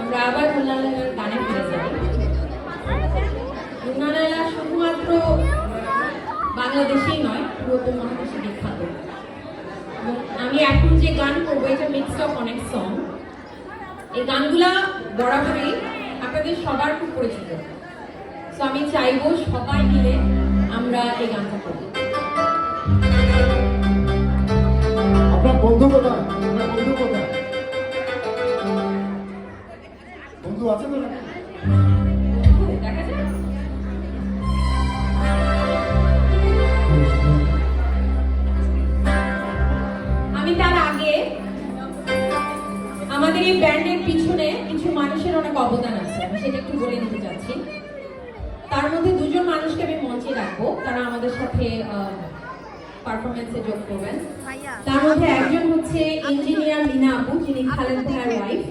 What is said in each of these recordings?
আমরা আবার মুন্না লায়লার গানে ফিরে যাই। মুন্না লায়লা শুধুমাত্র বাংলাদেশেই নয়, পুরো উপমহাদেশে বিখ্যাত। আমি এখন যে গান করবো এটা মিক্স অফ অনেক সং। এই গানগুলা বরাবরই আপনাদের সবার খুব পরিচিত। তো আমি চাইবো সবাই মিলে আমরা এই গানটা করব। আপনার বন্ধু কোথায়? বন্ধু আছে তো না? দেখা যায়। আমি তার আগে আমাদের এই ব্যান্ডের পিছনে কিছু মানুষের অনেক অবদান আছে, আমি সেটা একটু বলে নিতে চাচ্ছি। তার মধ্যে দুজন মানুষকে আমি মঞ্চে রাখবো, তারা আমাদের সাথে পারফরমেন্সে যোগ করবেন। তার মধ্যে একজন হচ্ছে ইঞ্জিনিয়ার লিনা আপু, যিনি খালেদ ভাইয়ের ওয়াইফ।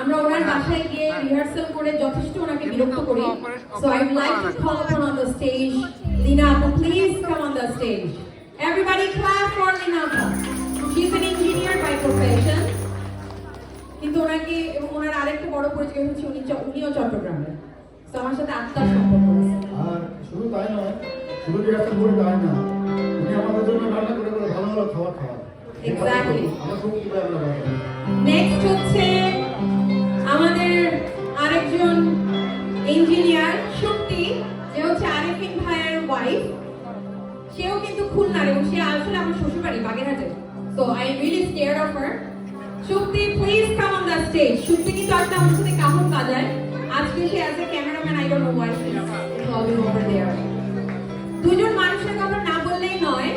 আমরা ওনার বাসায় গিয়ে রিহার্সাল করে যথেষ্ট ওনাকে বিরক্ত করি। So I would like to call upon on the stage Lina আপু, please come on the stage. Everybody clap for Lina আপু। She is an engineer by profession, কিন্তু ওনাকে এবং ওনার আরেকটা বড় পরিচয় হচ্ছে উনিও চট্টগ্রামের। তো আমার সাথে আত্মার সম্পর্ক আছে। আর শুধু তাই নয়, শুধু রিহার্সাল করে তাই না, উনি আমাদের জন্য রান্না করে করে ভালো ভালো খাবার খাওয়ান। এক্স্যাক্টলি। আমরা খুব নেক্সট হচ্ছে আমাদের আরেকজন ইঞ্জিনিয়ার শক্তি, যে হচ্ছে আরিফিন ভাইয়ের ওয়াইফ। সেও কিন্তু খুলনার এবং সে আসলে আমার শ্বশুরবাড়ি বাগেরহাটে। So I am really scared of her. Shakti, please come on the stage. Shakti কিন্তু আসলে আমার সাথে কাহন বাজায়। আজকে সে as a cameraman, I don't know why she is always over there. দুজন মানুষের কথা না বললেই নয়,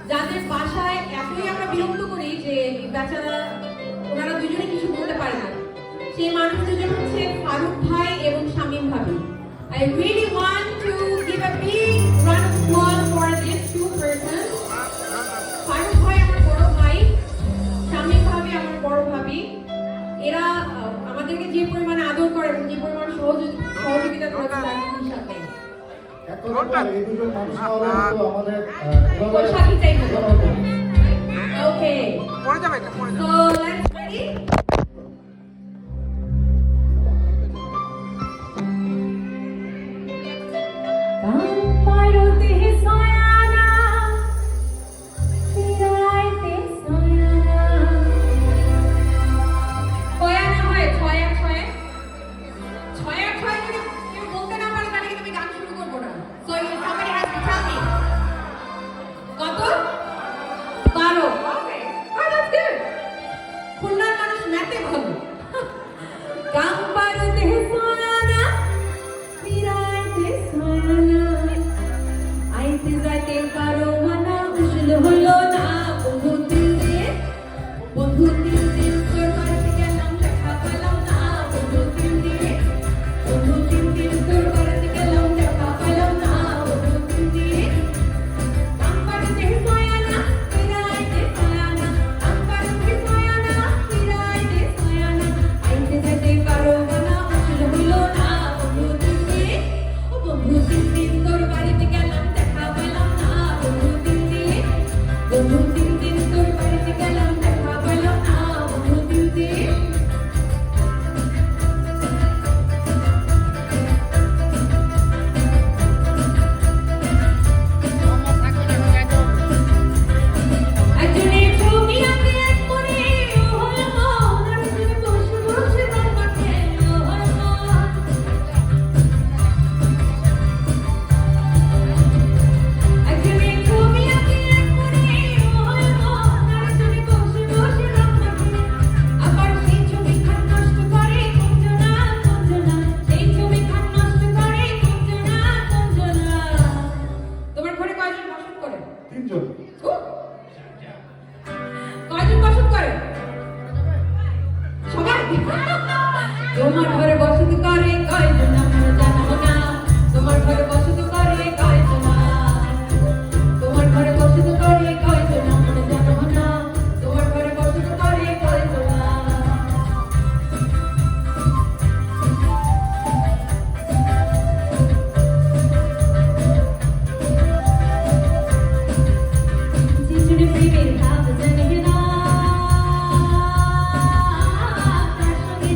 যাদের বাসায় এতই আমরা বিরক্ত করি যে বেচারা ওনারা দুজনে কিছু বলতে পারে না। সেই মানুষ দুজন হচ্ছে ফারুক ভাই এবং শামীম ভাবি। I really want to give a big round of applause for these two persons. Faruk ভাই আমার বড় ভাই, শামীম ভাবি আমার বড় ভাবি। এরা আমাদেরকে যে পরিমাণে আদর করে এবং যে পরিমাণ সহযোগিতা করে তার কোনো হিসাব নেই। Okay. So let's ready. তোমার ঘরে বসতি করে কয়জন আমরা জানো না, তোমার ঘরে বসতি করে কয়জন, তোমার ঘরে বসতি করে কয়জন আমরা জানো না, তোমার ঘরে বসতি করে কয়জন। জিজুরে প্রেমের ভাব জানে না, তার সঙ্গে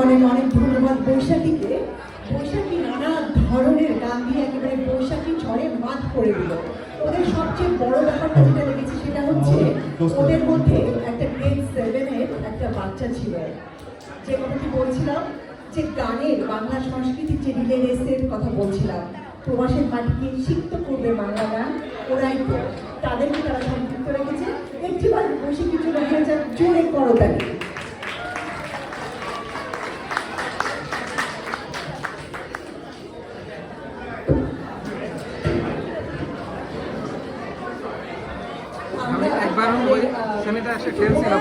অনেক অনেক অনেক ধন্যবাদ বৈশাখীকে। বৈশাখী নানা ধরনের গান দিয়ে একেবারে বৈশাখী ঝড়ে মাত করে দিল। ওদের সবচেয়ে বড় ব্যাপারটা যেটা লেগেছে সেটা হচ্ছে ওদের মধ্যে একটা গ্রেড 7-এর একটা বাচ্চা ছিল, যে কথাটি বলছিলাম যে গানের বাংলা সংস্কৃতির যে রিলে রেসের কথা বলছিলাম, প্রবাসের মাটিকে সিক্ত করবে বাংলা গান, ওরাই তো তাদেরকে তারা সংযুক্ত রেখেছে। একটিবার বৈশাখী জন্য হয়ে যাক জোরে করতালি। আমি একবার ওই সেমিটা এসে খেলছিলাম